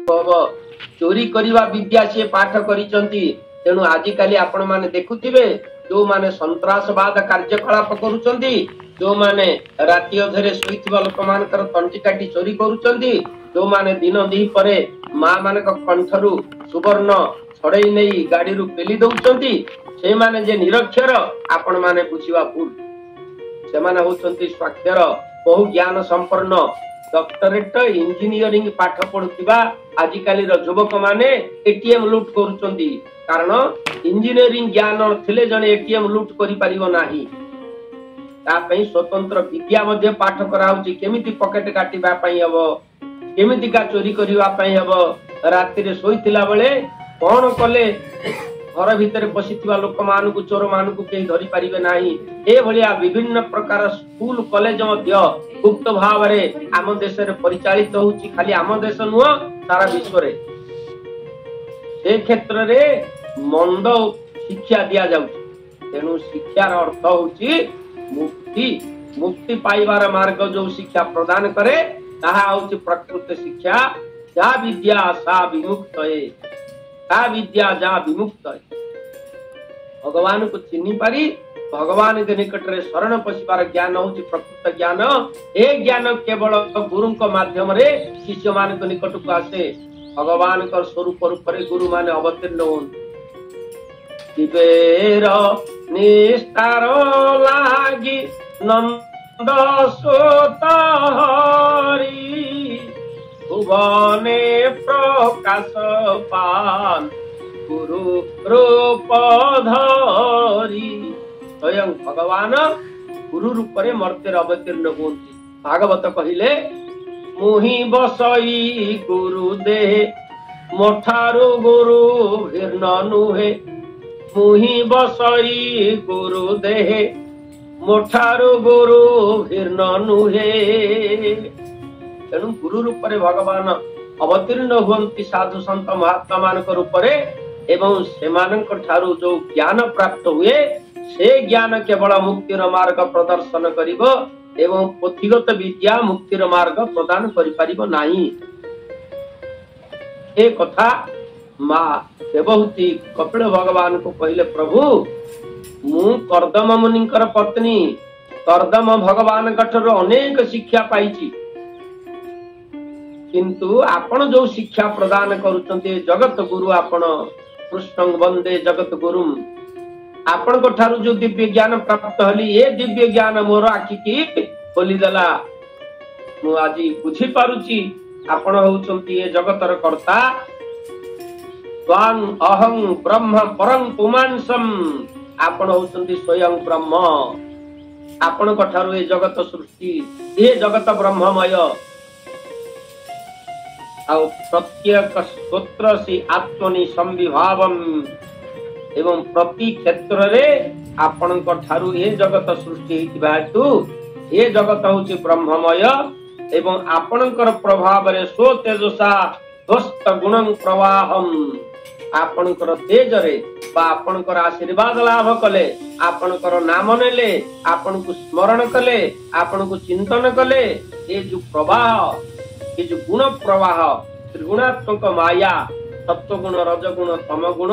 चोरी करवा विद्या सी पाठ करिसंती तेणु आजिकाली आपण माने देखुथिबे जो माने संत्रासवाद कार्यकलाप करूचंती जो माने राति अधरे सुइथिबा लोक मानकर तंटी काटी चोरी करूचंती जो माने दिन दी परे मां मानक कंठरू सुवर्ण छड़ई नहीं गाड़ी रु पेली दउचंती से माने जे निरक्षर आपण माने बुझिवा भूल से माने होचंती स्वाक्षर बहु ज्ञान संपन्न डॉक्टरेट इंजीनियरिंग पाठ पढुथिबा आजिकाली रो युवक माने एटीएम लूट करूचंती कारण इंजीनियरिंग ज्ञान थिले जने एटीएम लूट करि परिबो नाही ता पई स्वतंत्र विद्या मध्ये पाठ कराउची केमिति पॉकेट काटिबा पई हबो केमिति का चोरी करिवा पई हबो राति रे सोइतिला बेले कोन कले घर भितर पसिथिबा लोक मानकु चोर मानकु केही धरि परिबे नाही ए भलिया विभिन्न प्रकार स्कूल कॉलेज मध्ये गुप्त भाव रे आम देश रे परिचालित होउची खाली आम देश नुह सारा विश्व रे ए क्षेत्र रे मंद शिक्षा दिया जाउची तेनु शिक्षार अर्थ होउची मुक्ति मुक्ति पाइबार मार्ग जो शिक्षा प्रदान करे ताहा होउची प्रकृत शिक्षा जा विद्या सा विमुक्त है ता विद्या जा विमुक्त है भगवान को चिन्हि पारी भगवान के निकट रे शरण पशिबार ज्ञान होउची प्रकृत ज्ञान ए ज्ञान केवल गुरु को माध्यम रे शिष्य मान को निकट को आसे भगवान का स्वरूप रूप गुरु माने अवतीर्ण होन दिवेर निस्तार लागी नंद सोत हरि भुवने प्रकाश पान गुरु रूप धरी स्वयं भगवान गुरु रूप रे मर्त्य अवतीर्ण होती भागवत कहिले मुहि बसई गुरु देहे मोठारु गुरु भिन्न नुहे मुहि बसई गुरु देहे मोठारु गुरु भिन्न नुहे तेणु गुरु रूप रे भगवान अवतीर्ण हुंती साधु संत महात्मा मानक रूप रे एवं सेमानक ठारू जो ज्ञान प्राप्त हुए से ज्ञान केवल मुक्तिर मार्ग प्रदर्शन करिबो एवं पोथिगत विद्या मुक्तिर मार्ग प्रदान करि परिबो नाही ए कथा मां देवहूति कपिल भगवान को कहले प्रभु मु कर्दम मुनिकर पत्नी कर्दम भगवान कठर अनेक शिक्षा पाइची किंतु आपण जो शिक्षा प्रदान करूचंते जगत गुरु आपण कृष्ण वंदे जगत गुरु आपण को ठारू जो दिव्य ज्ञान प्राप्त हली ये दिव्य ज्ञान मोर आखि की खोली देला मु आजी बुझी पारुची आपण होउचंती ये जगतर कर्ता त्वां अहं ब्रह्म परं पुमांसम आपण होउचंती स्वयं ब्रह्म आपण को ठारू ये जगत सृष्टि ये जगत ब्रह्ममय आउ प्रत्येक स्तोत्र से आत्मनि संविभावम एवं प्रति क्षेत्र रे आपण को ठारू ये जगत सृष्टि हितबा हेतु ये जगत होची ब्रह्ममय एवं आपणकर प्रभाव रे सो तेजसा ध्वस्त गुणं प्रवाहम आपणकर तेज रे बा आपणकर आशीर्वाद लाभ कले आपणकर नाम नेले आपण को स्मरण कले आपण को चिंतन कले ये जो प्रवाह ये जो गुण प्रवाह त्रिगुणात्मक माया सत्व गुण रजगुण तम गुण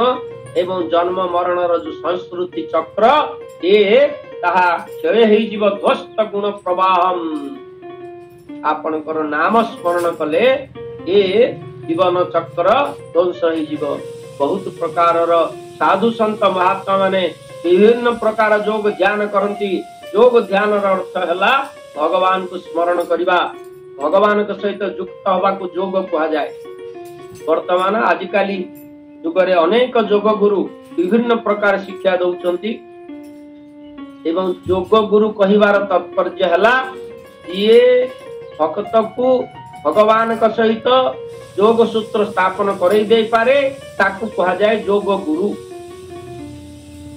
एवं जन्म मरण जो संस्कृति चक्र ये ताहा क्षय हेई जीव ध्वस्त गुण प्रवाहम आपणकर नाम स्मरण कले ये जीवन चक्र ध्वंस हेई जीव बहुत प्रकार साधु संत महात्मा माने विभिन्न प्रकार योग ध्यान करती योग ध्यान अर्थ है भगवान को स्मरण करवा भगवान के सहित युक्त हवा को योग कहा जाए वर्तमान आजिकाली युगरे अनेक योग गुरु विभिन्न प्रकार शिक्षा दौचंती एवं योग गुरु कहिबार तात्पर्य हला ये भक्त को भगवान के सहित योग सूत्र स्थापन करई दे पारे ताकू कहा जाए योग गुरु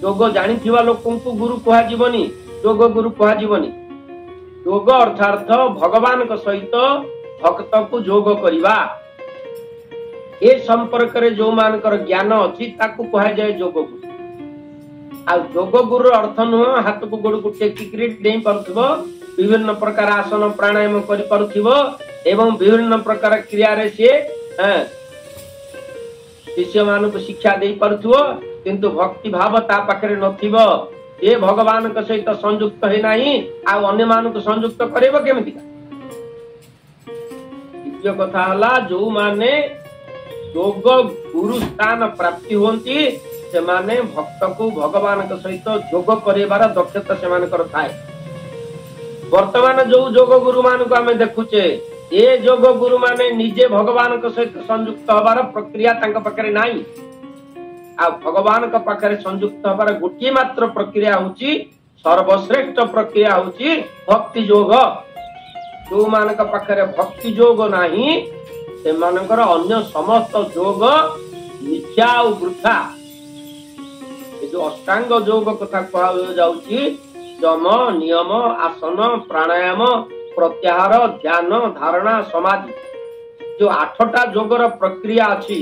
योग जानिथिबा लोकन को गुरु कहा जीवनी योग गुरु कहा जीवनी योग अर्थात भगवान के सहित भक्त को योग करिबा ए संपर्क रे जो मानकर ज्ञान अछि ताकू कहा जाए योग गुरु आ योग गुरु अर्थ नुह हाथ को गोड़ को टेकी डेई परथिबो विभिन्न प्रकार आसन प्राणायाम करि परथिबो एवं विभिन्न प्रकार क्रिया रे से शिष्य मान को शिक्षा दे पारुथुओ किंतु भक्ति भाव ता पाखरे नथिबो ए भगवान के सहित संयुक्त है नहीं आ अन्य मान को संयुक्त करेबो केमिति द्वितीय कथा हला जो माने योग गुरु स्थान प्राप्ति होंती से माने भक्त को भगवान के सहित योग करेबार दक्षता से मान कर थाए वर्तमान जो योग गुरु मान को हमें देखुचे ये योग गुरु माने निजे भगवान के सहित संयुक्त हबार प्रक्रिया तांका पाखरे नाही आ भगवान के पाखरे संयुक्त हबार गोटे मात्र प्रक्रिया होची सर्वश्रेष्ठ प्रक्रिया होची भक्ति योग जो मान के पाखरे भक्ति योग नाही से मानकर अन्य समस्त योग मिथ्या और वृथा ये जो अष्टांग योग कथा कहा जाउची यम नियम आसन प्राणायाम प्रत्याहार ध्यान धारणा समाधि जो 8टा योगर प्रक्रिया अच्छी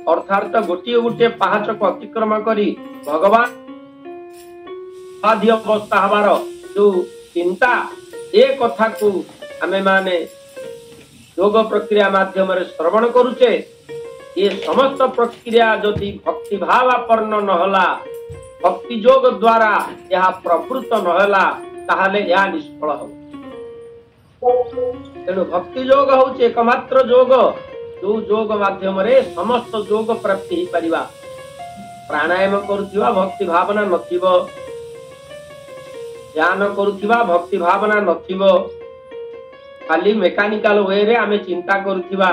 अर्थात गोटे गोटे पहाच को अतिक्रम करी भगवान आदि अवस्था हबार जो चिंता ए कथा को आमे माने योग प्रक्रिया माध्यम श्रवण करुचे ये समस्त प्रक्रिया जदि भक्ति भावापन्न नहला भक्ति योग द्वारा यह प्रवृत्त नहला ताहले यह निष्फल हो तेणु भक्ति योग होचे एकमात्र योग जो योग माध्यम समस्त योग प्राप्ति ही परिबा प्राणायाम करुथिबा भक्ति भावना नथिबो ध्यान करुथिबा भक्ति भावना नथिबो खाली मेकानिकल वे रे आमे चिंता करुथिबा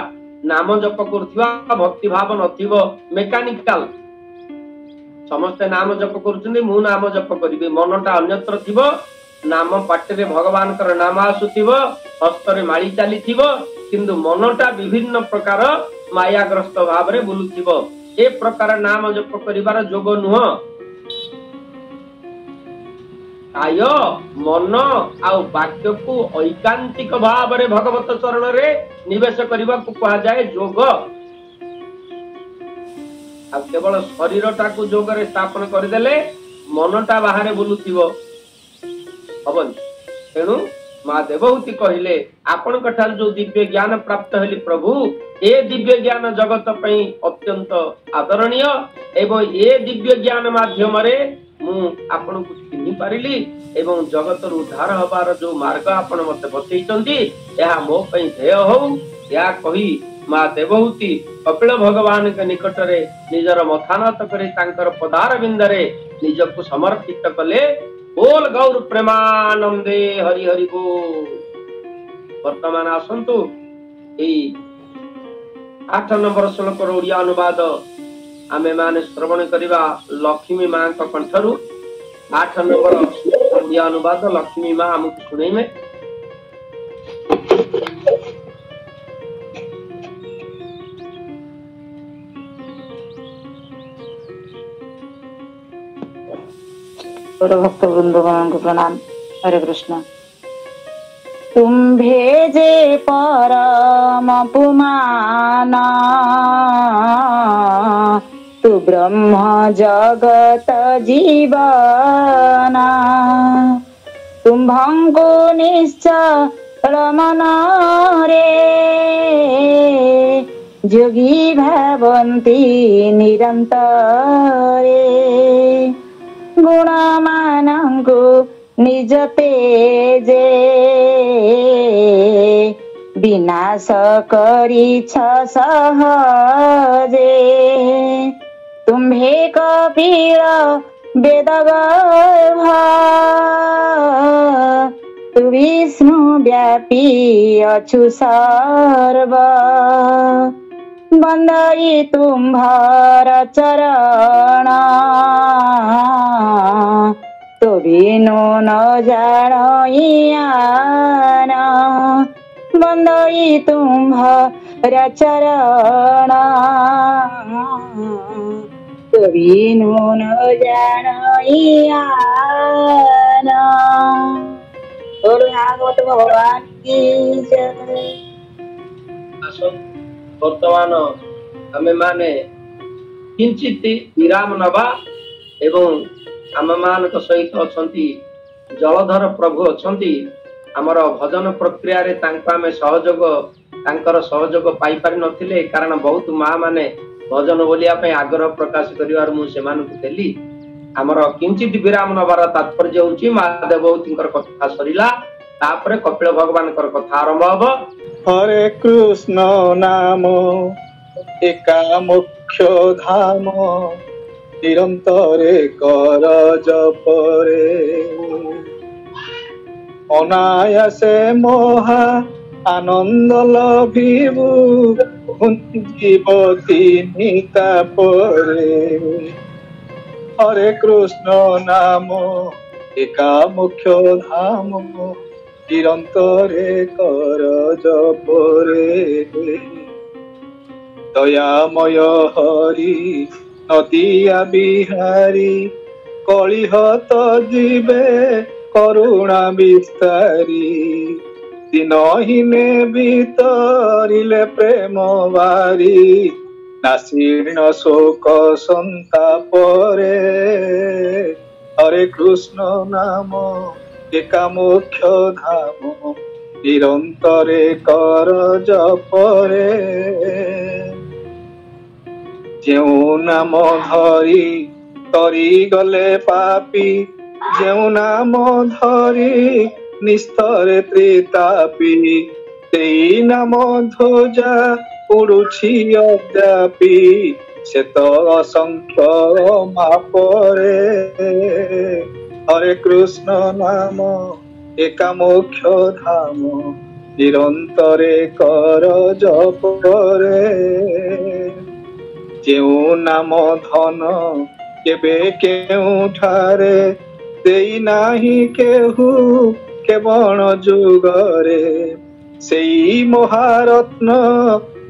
नाम जप करुथिबा भक्ति भाव नथिबो मेकानिकल समस्ते नाम जप करुछन्ति मु नाम जप करिबे मनटा अन्यत्र थिबो नाम पाटरे भगवान कर नाम आसुथिबो हस्तरे माळी चालिथिबो किंतु मनटा विभिन्न प्रकार मायाग्रस्त भाव रे बुलुथिबो ए प्रकार नाम जप करिवार जोग नुह काय मन आउ वाक्य को ऐकांतिक भाव रे भगवत चरण रे निवेश करबा को कहा जाए जोग आ केवल शरीर टाकू जोग रे स्थापन करदेले मनटा बाहर बुलुथिबो हबन तेणु माँ देवहूति कहले आपण कठाल जो दिव्य ज्ञान प्राप्त हेली प्रभु ए दिव्य ज्ञान जगत पई अत्यंत आदरणीय एवं ए दिव्य ज्ञान माध्यम रे मु आपण को चिन्हि पारिली एवं जगत रु उद्धार हबार जो मार्ग आपण मते बतैचंती एहा मो पई ध्येय हो या कही माँ देवहूति कपिल भगवान के निकट रे निजर मथानत करे तांकर पदार बिंदरे निजको समर्पित कले बोल गौर प्रेमानंदे हरि हरि बोल वर्तमान आसंतु ए 8 नंबर श्लोक ओडिया अनुवाद आमे माने श्रवण करिबा लक्ष्मी मां का कंठरु 8 नंबर ओडिया अनुवाद लक्ष्मी मां हमकु सुनैमे भक्त वृंदगण को प्रणाम। हरे कृष्ण। तुम भेजे परम पुमाना तू ब्रह्म जगत जीवना तुम भंगो निश्चल मन रे जोगी भावन्ति निरंतरे गुण मानंगु निज तेजे विनाश करी सहजे तुम्हे कपिल वेद तु विष्णु व्यापी अछु सर्व बंदई तुम्हार चरण तो बिनु न जानियान बंदई तुम्हार चरण तो बिनु न जानियान। बोलो भागवत भगवान की जय। वर्तमान आमे माने किंचित विराम नबा एवं आम मान सहित अछंती जलधर प्रभु अछंती आमर भजन प्रक्रिया रे तांको आमे सहयोग तांकर सहयोग पाई पारि नथिले कारण बहुत माँ माने भजन बोलिया आग्रह प्रकाश कर देली आमर किंचित विराम नबार तात्पर्य होउची महादेवतींकर कथा सरिला तापरे कपिल भगवान कथा आरंभ हबो। हरे कृष्ण नाम एका मुख्य धाम निरंतरे कर जपरे अनायासे मोहा आनंद लभिबु जीवती निता परे। हरे कृष्ण नाम एका मुख्य धाम निरंतरे कर जपरे दयामय हरि नदिया बिहारी कलिहत जीवे करुणा विस्तारी दिनहीने भीतरिले प्रेम बारी नासीर्ण शोक संतापरे। हरे कृष्ण नाम एका मुख्य धाम निरंतरे कर जपरे जेउ नाम धरी तरी गले पापी जेउ नाम धरी निस्तरे त्रितापी तेई नाम ध्वजा उड़ुछि अद्यापि से तो असंख्य मापरे। हरे कृष्ण नाम एका मुख्य धाम निरंतरे कर जपरे जेउ नाम धन केबे केउठारे देई नाही केहू केवण जुगरे सेई महारत्न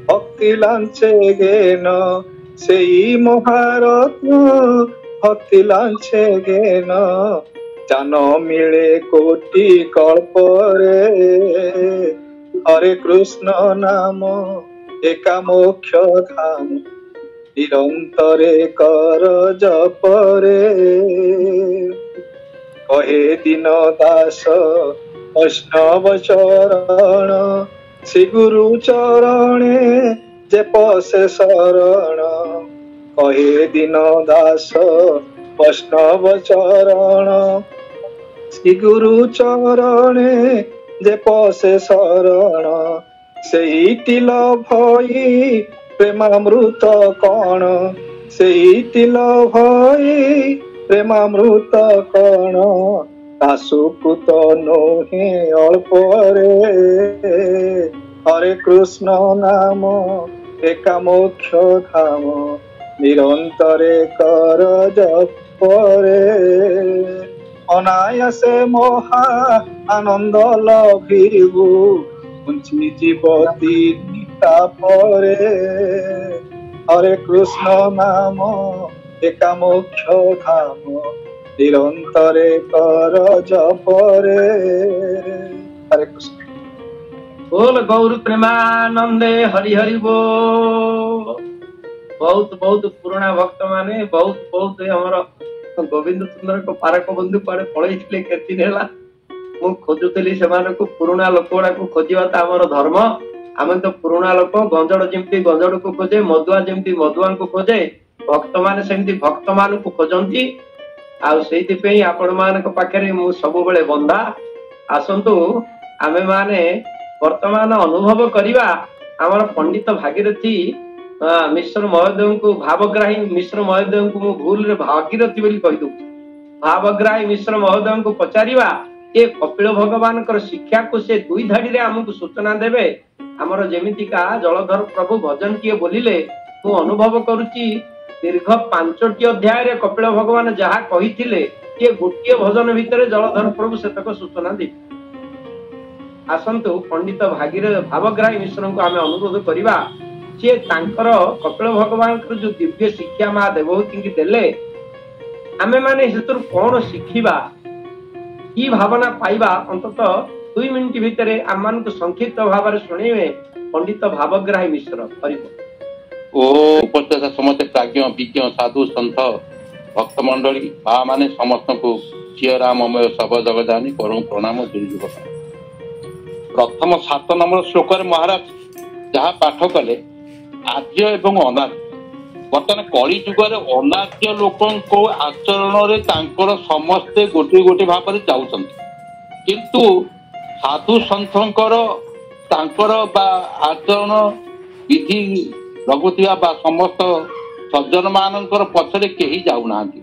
भक्ति लांचे गेन सेई महारत्न भक्ति लांचे गेन जान मिले कोटि कल्परे। हरे कृष्ण नाम एका मुख्य धाम निरंतरे कर जपरे कहे दीन दास वैष्णव चरण श्री गुरु चरणे जे पसे शरण कहे दीन दास वैष्णव चरण श्री गुरु चरणे जे पसे शरण सेईति लभई प्रेमामृत कण सेईति लभई प्रेमामृत कण दासुकुत नोहे अल्परे। हरे कृष्ण नाम एका मुख्य धाम निरंतरे कर जपरे अनायासे मोहा आनंद लभिबु पुंची जीवती निता परे। हरे कृष्ण नाम एका मुख्य धाम निरंतरे कर जपरे। हरे कृष्ण। बोल गौर प्रेमानंदे हरि हरि बोल। बहुत बहुत पुराना भक्त माने बहुत बहुत हमर गोविंद सुंदर को पारक बंधु पाड़े पळैथिले केति नेला मु खोजुतली सेमान को पुराना लोक गुडा को खोजिबा त हमर धर्म। आमे तो पुराना लोक गंजड़ जेमती गंजड़ को खोजे मधुआ जेमती मधुआ को खोजे भक्त माने सेमती भक्त मान को खोजंती आ सेति पे आपण मान को पाखरे मु सब बेले बंधा आसंतु आमे माने वर्तमान अनुभव करिवा हमर पंडित भागीरथी मिश्र महोदय को भावग्राही मिश्र महोदय को मु भूल रे भागीरथी बोली कहि दउ भावग्राही मिश्र महोदय को पचारिवा ए कपिल भगवान कर शिक्षा को से दुई धाड़ी रे हमकु सूचना देबे हमर जेमितिका जलधर प्रभु भजन किए बोलिले मु अनुभव करूची दीर्घ 5टी अध्याय रे कपिल भगवान जहा कहिथिले के गोटिए भजन भितरे जलधर प्रभु सेतक सूचना दे। आसंतु पंडित भावग्राही मिश्र को आमे अनुरोध करिवा जे तांकर कपिल भगवान जो दिव्य शिक्षा मां देवहूति की देले आमे माने हेतुर कोन शिखिबा की भावना पाइबा अंतत 2 मिनिट भितरे आमान को संक्षिप्त भाव में सुनेबे पंडित भावग्राही मिश्र। हरिबोल। ओ उपस्थित समस्त प्राज्ञ विज्ञ साधु सन्थ भक्त मंडली बा माने समस्त को श्री राममय सब जगदानी करम प्रणाम दुर्जुग। प्रथम 7 नंबर श्लोक महाराज जहाँ पाठ कले आद्य एवं अनाद्य ବର୍ତ୍ତମାନ କଳି ଯୁଗରେ ଅନାର୍ଯ୍ୟ ଲୋକଙ୍କ ଆଚରଣରେ ତାଙ୍କର ସମସ୍ତେ ଗୋଟିଏ ଗୋଟିଏ ଭାବରେ ଯାଉଛନ୍ତି, କିନ୍ତୁ ସାଧୁ ସନ୍ଥଙ୍କର ତାଙ୍କର ବା ଆଚରଣ ବିଧି ରଖୁଥିବା ବା ସମସ୍ତ ସଜ୍ଜନ ମାନଙ୍କର ପଛରେ କେହି ଯାଉନାହାନ୍ତି।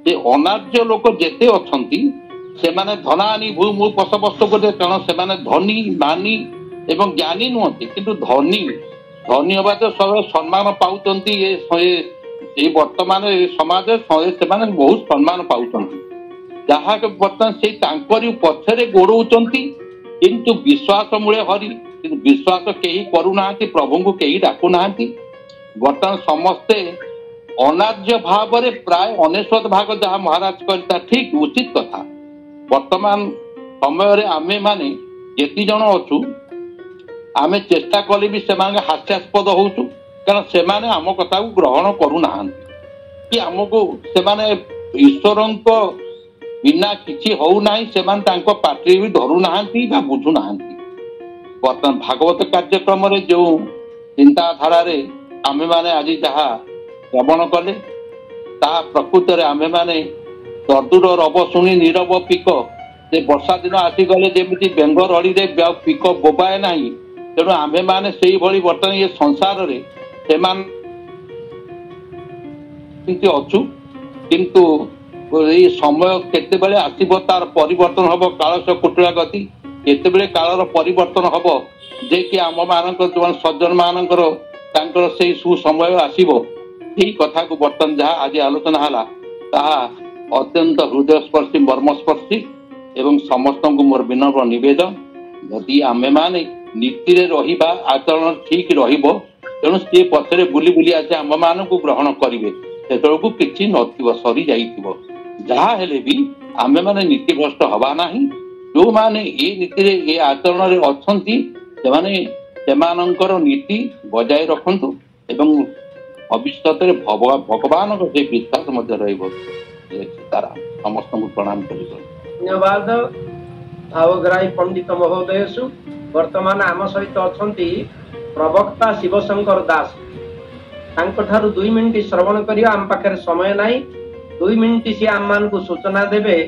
ସେ ଅନାର୍ଯ୍ୟ ଲୋକ ଯେତେ ଅଛନ୍ତି ସେମାନେ ଧନାନି ଭୂ ମୁଁ ପଶପସ୍ତ କରିବେ, କାରଣ ସେମାନେ ଧନୀ ମାନି ଏବଂ ଜ୍ଞାନୀ ନୁହନ୍ତି, କିନ୍ତୁ ଧନୀ ହେବା ତ ସବୁ ସମ୍ମାନ ପାଉଛନ୍ତି। ଏ ବର୍ତ୍ତମାନ ସମାଜରେ ସେମାନେ ବହୁତ ସମ୍ମାନ ପାଉଛନ୍ତି, ଯାହାକି ବର୍ତ୍ତମାନ ସେଇ ତାଙ୍କରି ପଛରେ ଗୋଡଉଛନ୍ତି, କିନ୍ତୁ ବିଶ୍ୱାସ ମୂଳେ ହରି, କିନ୍ତୁ ବିଶ୍ୱାସ କେହି କରୁନାହାନ୍ତି, ପ୍ରଭୁଙ୍କୁ କେହି ଡାକୁନାହାନ୍ତି। ବର୍ତ୍ତମାନ ସମସ୍ତେ ଅନାର୍ଯ୍ୟ ଭାବରେ ପ୍ରାୟ 99 ଭାଗ ଯାହା ମହାରାଜ କହିଲେ ତା ଠିକ ଉଚିତ କଥା। ବର୍ତ୍ତମାନ ସମୟରେ ଆମେ ମାନେ ଯେତେ ଜଣ ଅଛୁ ଆମେ ଚେଷ୍ଟା କଲେ ବି ସେମାନେ ହାସ୍ୟାସ୍ପଦ ହଉଛୁ, କାରଣ ସେମାନେ ଆମ କଥାକୁ ଗ୍ରହଣ କରୁନାହାନ୍ତି କି ଆମକୁ ସେମାନେ ଈଶ୍ୱରଙ୍କ ବିନା କିଛି ହଉନାହିଁ ସେମାନେ ତାଙ୍କ ପାଟିରେ ବି ଧରୁନାହାନ୍ତି ବା ବୁଝୁନାହାନ୍ତି। ବର୍ତ୍ତମାନ ଭାଗବତ କାର୍ଯ୍ୟକ୍ରମରେ ଯେଉଁ ଚିନ୍ତାଧାରାରେ ଆମେମାନେ ଆଜି ଯାହା ଶ୍ରବଣ କଲେ ତାହା ପ୍ରକୃତରେ ଆମେମାନେ ଦର୍ଦୁର ରବ ଶୁଣି ନିରବ ପିକ, ସେ ବର୍ଷା ଦିନ ଆସିଗଲେ ଯେମିତି ବେଙ୍ଗ ରଳିରେ ପିକ ବୋବାଏ ନାହିଁ, ତେଣୁ ଆମେମାନେ ସେଇଭଳି ବର୍ତ୍ତମାନ ଏ ସଂସାରରେ ସେମାନେ ଅଛୁ, କିନ୍ତୁ ଏଇ ସମୟ କେତେବେଳେ ଆସିବ ତାର ପରିବର୍ତ୍ତନ ହବ, କାଳସ କୁଟୁଳା ଗତି, କେତେବେଳେ କାଳର ପରିବର୍ତ୍ତନ ହବ ଯେ କି ଆମ ମାନଙ୍କର ଯୋଉ ସଜ୍ଜନ ମାନଙ୍କର ତାଙ୍କର ସେଇ ସୁସମୟ ଆସିବ। ଏଇ କଥାକୁ ବର୍ତ୍ତମାନ ଯାହା ଆଜି ଆଲୋଚନା ହେଲା ତାହା ଅତ୍ୟନ୍ତ ହୃଦୟସ୍ପର୍ଶୀ ମର୍ମସ୍ପର୍ଶୀ ଏବଂ ସମସ୍ତଙ୍କୁ ମୋର ବିନମ୍ର ନିବେଦନ, ଯଦି ଆମେମାନେ ନୀତିରେ ରହିବା ଆଚରଣ ଠିକ ରହିବ, ତେଣୁ ସେ ପଛରେ ବୁଲି ବୁଲି ଆସି ଆମ ମାନଙ୍କୁ ଗ୍ରହଣ କରିବେ, ସେତେବେଳକୁ କିଛି ନଥିବ, ସରି ଯାଇଥିବ। ଯାହା ହେଲେ ବି ଆମେମାନେ ନୀତିଭ୍ରଷ୍ଟ ହବା ନାହିଁ। ଯୋଉମାନେ ଏ ନୀତିରେ ଏ ଆଚରଣରେ ଅଛନ୍ତି ସେମାନେ ସେମାନଙ୍କର ନୀତି ବଜାୟ ରଖନ୍ତୁ ଏବଂ ଭବିଷ୍ୟତରେ ଭଗବାନଙ୍କ ସେ ବିଶ୍ୱାସ ମଧ୍ୟ ରହିବ। ତାରା ସମସ୍ତଙ୍କୁ ପ୍ରଣାମ କରିବ। ଧନ୍ୟବାଦ ଭାବଗ୍ରାହୀ ପଣ୍ଡିତ ମହୋଦୟସୁ। ବର୍ତ୍ତମାନ ଆମ ସହିତ ଅଛନ୍ତି ପ୍ରବକ୍ତା ଶିବଶଙ୍କର ଦାସ। ତାଙ୍କଠାରୁ 2 ମିନିଟ ଶ୍ରବଣ କରିବା, ଆମ ପାଖରେ ସମୟ ନାହିଁ। 2 ମିନିଟ ସିଏ ଆମମାନଙ୍କୁ ସୂଚନା ଦେବେ।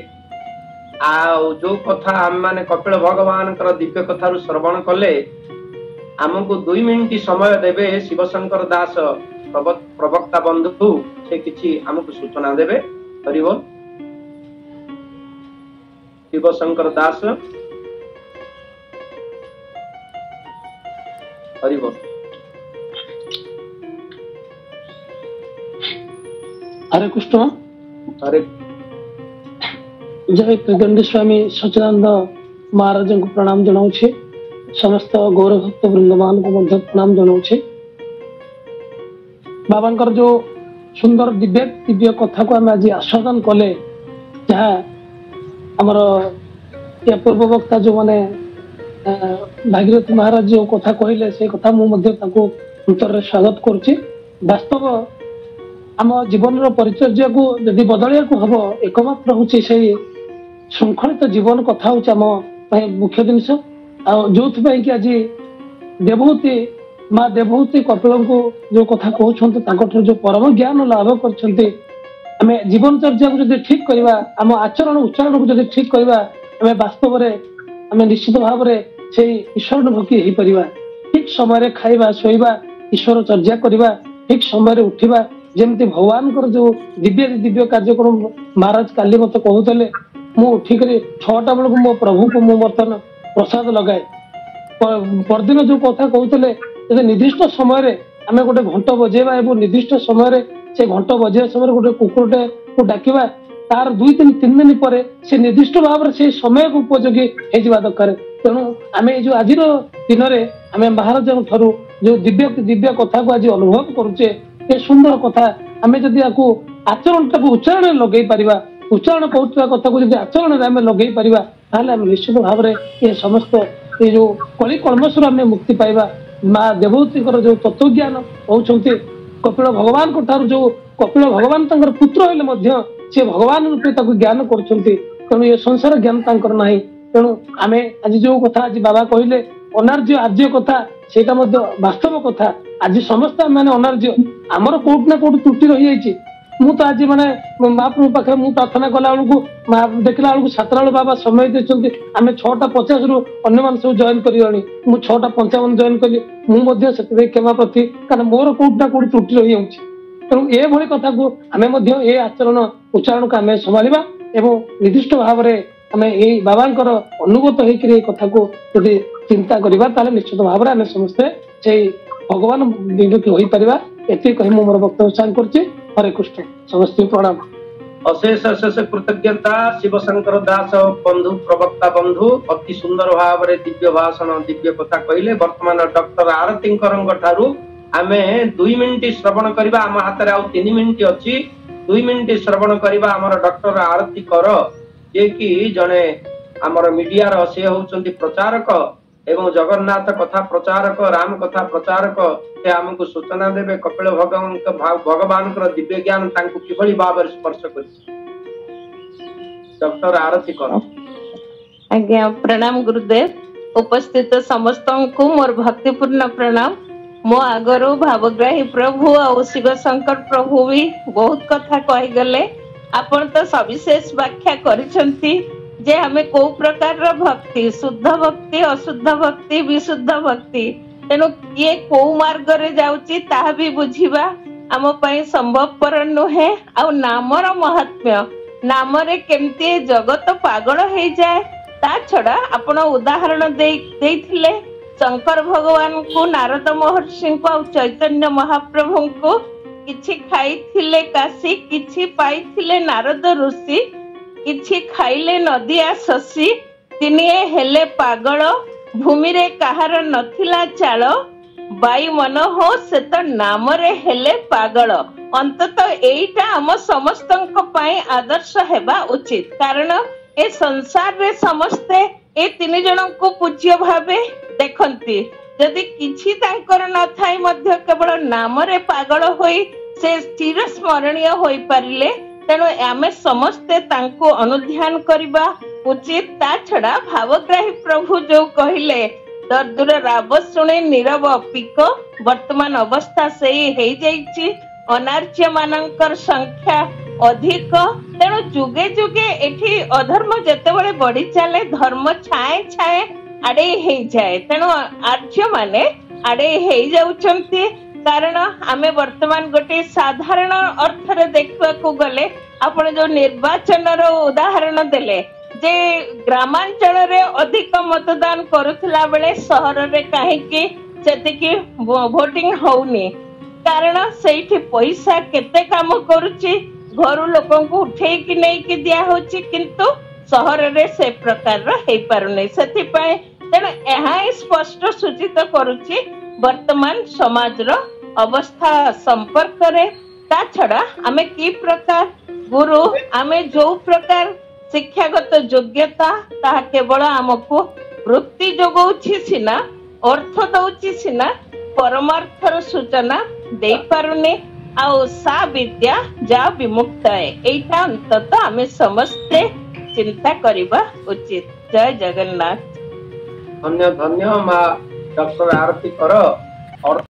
ଆଉ ଯୋଉ କଥା ଆମମାନେ କପିଳ ଭଗବାନଙ୍କର ଦିବ୍ୟ କଥାରୁ ଶ୍ରବଣ କଲେ ଆମକୁ 2 ମିନିଟ ସମୟ ଦେବେ। ଶିବଶଙ୍କର ଦାସ ପ୍ରବକ୍ତା ବନ୍ଧୁ ସେ କିଛି ଆମକୁ ସୂଚନା ଦେବେ। ହରିବୋଲ। ଶିବଶଙ୍କର ଦାସ, ହରିବୋଲ। हरे कृष्ण। हरे जय त्रिदंडी स्वामी सच्चिदानंद महाराज को प्रणाम जनाऊे। समस्त गौर भक्त वृंदमान को प्रणाम जनाऊे। बाबा जो सुंदर दिव्य दिव्य कथा को आम आज आस्वादन कले, जहाँ आमर या पूर्व वक्ता जो माने भागीरथी महाराज जो कथा कहले से कथा मुझे अंतर स्वागत करुच्ची। वास्तव आम जीवन परिचर्या को यदि बदलिया हम एकमात्र हूँ से श्रृंखलित जीवन कथा हूँ आम मुख्य जिनस। जो कि आज देवहूति माँ देवहूति कपिल को जो कथा कहते जो परम ज्ञान लाभ कर जीवन चर्या को जब ठीक करवा, आम आचरण उच्चारण को जब ठीक करवा, आम वास्तव में निश्चित भाव में से ईश्वर भक्ति हो पार। ठीक समय खाइबा शोइबा ईश्वर चर्या करवा, ठीक समय उठा, जमती भगवान जो दिव्य दिव्य कार्यक्रम महाराज काली मत कहते मु उठिक 6टा बेलू मो प्रभु को मु बर्तमान प्रसाद लगाए। परदिन जो कथा कहते निर्दिष्ट समय आम गोटे घंट बजेवा और निर्दिष्ट समय से घंट बजेवा समय गोटे कुकुरटे को डाकिबा, तार 2-3 दिन पर से निर्दिष्ट भाव से समय को उपयोगी हो दरकार। तेणु आम जो आज दिन में आम महाराज जो दिव्य दिव्य कथा को आज अनुभव करुचे, ये सुंदर कथा आम जदि आचरण उच्चारण लगे पारिबा, उच्चारण करुवा कथा को आचरण में लगे पारिबा, ताहले आम निश्चित भाव में ये समस्त ये जो कली कलमशु आम मुक्ति पाइबा। माँ देवहूति जो तत्वज्ञान होउछंती कपिल भगवान को ठार जो कपिल भगवान तंकर पुत्र हेले से भगवान रूपे ज्ञान करुछंती। तेणु ये संसार ज्ञान तांकर नाही। तेणु आम आज जो कथा आज बाबा कहले अनार्य आर्य कथा, सेटा वास्तव कथा। ଆଜି ସମସ୍ତେ ଆମେ ଅନାର୍ଯ୍ୟ, ଆମର କୋଉଠି ନା କୋଉଠି ତ୍ରୁଟି ରହିଯାଇଛି। ମୁଁ ତ ଆଜି ମାନେ ମହାପ୍ରଭୁ ପାଖରେ ମୁଁ ପ୍ରାର୍ଥନା କଲା ବେଳକୁ ଦେଖିଲା ବେଳକୁ 7ଟା ବେଳୁ ବାବା ସମୟ ଦେଇଛନ୍ତି, ଆମେ 6:50ରୁ ଅନ୍ୟମାନେ ସବୁ ଜଏନ୍ କରିଗଲେଣି, ମୁଁ 6:55 ଜଏନ୍ କଲି। ମୁଁ ମଧ୍ୟ ସେଥିପାଇଁ କ୍ଷମା ପ୍ରାର୍ଥୀ, କାରଣ ମୋର କୋଉଠି ନା କୋଉଠି ତ୍ରୁଟି ରହିଯାଉଛି। ତେଣୁ ଏଭଳି କଥାକୁ ଆମେ ମଧ୍ୟ ଏ ଆଚରଣ ଉଚ୍ଚାରଣକୁ ଆମେ ସମ୍ଭାଳିବା ଏବଂ ନିର୍ଦ୍ଦିଷ୍ଟ ଭାବରେ ଆମେ ଏଇ ବାବାଙ୍କର ଅନୁଗତ ହେଇକିରି ଏଇ କଥାକୁ ଯଦି ଚିନ୍ତା କରିବା ତାହେଲେ ନିଶ୍ଚିତ ଭାବରେ ଆମେ ସମସ୍ତେ ସେଇ ଭଗବାନ ବିମୁଖୀ ହୋଇପାରିବା। ଏତିକି କହି ମୁଁ ମୋର ବକ୍ତବ୍ୟ ସାଙ୍ଗ କରୁଛି। ହରେ କୃଷ୍ଣ, ସମସ୍ତଙ୍କୁ ପ୍ରଣାମ। ଅଶେଷ ଅଶେଷ କୃତଜ୍ଞତା ଶିବଶଙ୍କର ଦାସ ବନ୍ଧୁ, ପ୍ରବକ୍ତା ବନ୍ଧୁ, ଅତି ସୁନ୍ଦର ଭାବରେ ଦିବ୍ୟ ଭାଷଣ ଦିବ୍ୟ କଥା କହିଲେ। ବର୍ତ୍ତମାନ ଡକ୍ଟର ଆରତୀଙ୍କରଙ୍କ ଠାରୁ ଆମେ 2 ମିନିଟ ଶ୍ରବଣ କରିବା। ଆମ ହାତରେ ଆଉ 3 ମିନିଟ ଅଛି। 2 ମିନିଟ ଶ୍ରବଣ କରିବା ଆମର ଡକ୍ଟର ଆରତୀ କର, ଯିଏକି ଜଣେ ଆମର ମିଡିଆର ସେ ହଉଛନ୍ତି ପ୍ରଚାରକ ଏବଂ ଜଗନ୍ନାଥ କଥା ପ୍ରଚାରକ, ରାମ କଥା ପ୍ରଚାରକ। ସେ ଆମକୁ ସୂଚନା ଦେବେ କପିଳ ଭଗବାନଙ୍କର ଦିବ୍ୟ ଜ୍ଞାନ ତାଙ୍କୁ କିଭଳି ଭାବରେ ସ୍ପର୍ଶ କରିଛି। ଡକ୍ଟର ଆରତୀ କର। ଆଜ୍ଞା, ପ୍ରଣାମ ଗୁରୁଦେବ। ଉପସ୍ଥିତ ସମସ୍ତଙ୍କୁ ମୋର ଭକ୍ତିପୂର୍ଣ୍ଣ ପ୍ରଣାମ। ମୋ ଆଗରୁ ଭାବଗ୍ରାହୀ ପ୍ରଭୁ ଆଉ ଶିବଶଙ୍କର ପ୍ରଭୁ ବି ବହୁତ କଥା କହିଗଲେ। ଆପଣ ତ ସବିଶେଷ ବ୍ୟାଖ୍ୟା କରିଛନ୍ତି ଯେ ଆମେ କୋଉ ପ୍ରକାରର ଭକ୍ତି, ଶୁଦ୍ଧ ଭକ୍ତି, ଅଶୁଦ୍ଧ ଭକ୍ତି, ବିଶୁଦ୍ଧ ଭକ୍ତି। ତେଣୁ କିଏ କୋଉ ମାର୍ଗରେ ଯାଉଛି ତାହା ବି ବୁଝିବା ଆମ ପାଇଁ ସମ୍ଭବପର ନୁହେଁ। ଆଉ ନାମର ମହାତ୍ମ୍ୟ, ନାମରେ କେମିତି ଜଗତ ପାଗଳ ହେଇଯାଏ। ତା ଛଡା ଆପଣ ଉଦାହରଣ ଦେଇଥିଲେ ଶଙ୍କର ଭଗବାନଙ୍କୁ, ନାରଦ ମହର୍ଷିଙ୍କୁ ଆଉ ଚୈତନ୍ୟ ମହାପ୍ରଭୁଙ୍କୁ। କିଛି ଖାଇଥିଲେ କାଶୀ, କିଛି ପାଇଥିଲେ ନାରଦ ଋଷି, କିଛି ଖାଇଲେ ନଦିଆ ଶଶୀ, ତିନିଏ ହେଲେ ପାଗଳ, ଭୂମିରେ କାହାର ନଥିଲା ଚାଳ, ବାୟୁ ମନ ହୋ ସେ ତ ନାମରେ ହେଲେ ପାଗଳ। ଅନ୍ତତଃ ଏଇଟା ଆମ ସମସ୍ତଙ୍କ ପାଇଁ ଆଦର୍ଶ ହେବା ଉଚିତ, କାରଣ ଏ ସଂସାରରେ ସମସ୍ତେ ଏ 3 ଜଣଙ୍କୁ ପୂଜ୍ୟ ଭାବେ ଦେଖନ୍ତି। ଯଦି କିଛି ତାଙ୍କର ନଥାଇ ମଧ୍ୟ କେବଳ ନାମରେ ପାଗଳ ହୋଇ ସେ ଚିର ସ୍ମରଣୀୟ ହୋଇପାରିଲେ, ତେଣୁ ଆମେ ସମସ୍ତେ ତାଙ୍କୁ ଅନୁଧ୍ୟାନ କରିବା ଉଚିତ। ତା ଛଡା ଭାବଗ୍ରାହୀ ପ୍ରଭୁ ଯୋଉ କହିଲେ ଦର୍ଦୁର ରାବ ଶୁଣି ନୀରବ ପିକ, ବର୍ତ୍ତମାନ ଅବସ୍ଥା ସେଇ ହେଇଯାଇଛି। ଅନାର୍ଯ୍ୟ ମାନଙ୍କର ସଂଖ୍ୟା ଅଧିକ, ତେଣୁ ଯୁଗେ ଯୁଗେ ଏଠି ଅଧର୍ମ ଯେତେବେଳେ ବଢି ଚାଲେ ଧର୍ମ ଛାଏଁ ଛାଏଁ ଆଡେଇ ହେଇଯାଏ। ତେଣୁ ଆର୍ଯ୍ୟ ମାନେ ଆଡେଇ ହେଇଯାଉଛନ୍ତି, କାରଣ ଆମେ ବର୍ତ୍ତମାନ ଗୋଟେ ସାଧାରଣ ଅର୍ଥରେ ଦେଖିବାକୁ ଗଲେ ଆପଣ ଯୋଉ ନିର୍ବାଚନର ଉଦାହରଣ ଦେଲେ ଯେ ଗ୍ରାମାଞ୍ଚଳରେ ଅଧିକ ମତଦାନ କରୁଥିଲା ବେଳେ ସହରରେ କାହିଁକି ସେତିକି ଭୋଟିଂ ହଉନି? କାରଣ ସେଇଠି ପଇସା କେତେ କାମ କରୁଛି, ଘରୁ ଲୋକଙ୍କୁ ଉଠେଇକି ନେଇକି ଦିଆ ହଉଛି, କିନ୍ତୁ ସହରରେ ସେ ପ୍ରକାରର ହେଇପାରୁନି। ସେଥିପାଇଁ ତେଣୁ ଏହା ସ୍ପଷ୍ଟ ସୂଚିତ କରୁଛି ବର୍ତ୍ତମାନ ସମାଜର ଅବସ୍ଥା ସମ୍ପର୍କରେ। ତା ଛଡା ଆମେ କି ପ୍ରକାର ଗୁରୁ, ଆମେ ଯୋଉ ପ୍ରକାର ଶିକ୍ଷାଗତ ଯୋଗ୍ୟତା, ତାହା କେବଳ ଆମକୁ ବୃତ୍ତି ଯୋଗଉଛି ସିନା, ଅର୍ଥ ଦଉଛି ସିନା, ପରମାର୍ଥର ସୂଚନା ଦେଇପାରୁନି। ଆଉ ସା ବିଦ୍ୟା ଯା ବିମୁକ୍ତାଏ, ଏଇଟା ଅନ୍ତତଃ ଆମେ ସମସ୍ତେ ଚିନ୍ତା କରିବା ଉଚିତ। ଜୟ ଜଗନ୍ନାଥ। ଧନ୍ୟ ଧନ୍ୟ ମା ଡକ୍ଟର ଆରତୀ କର।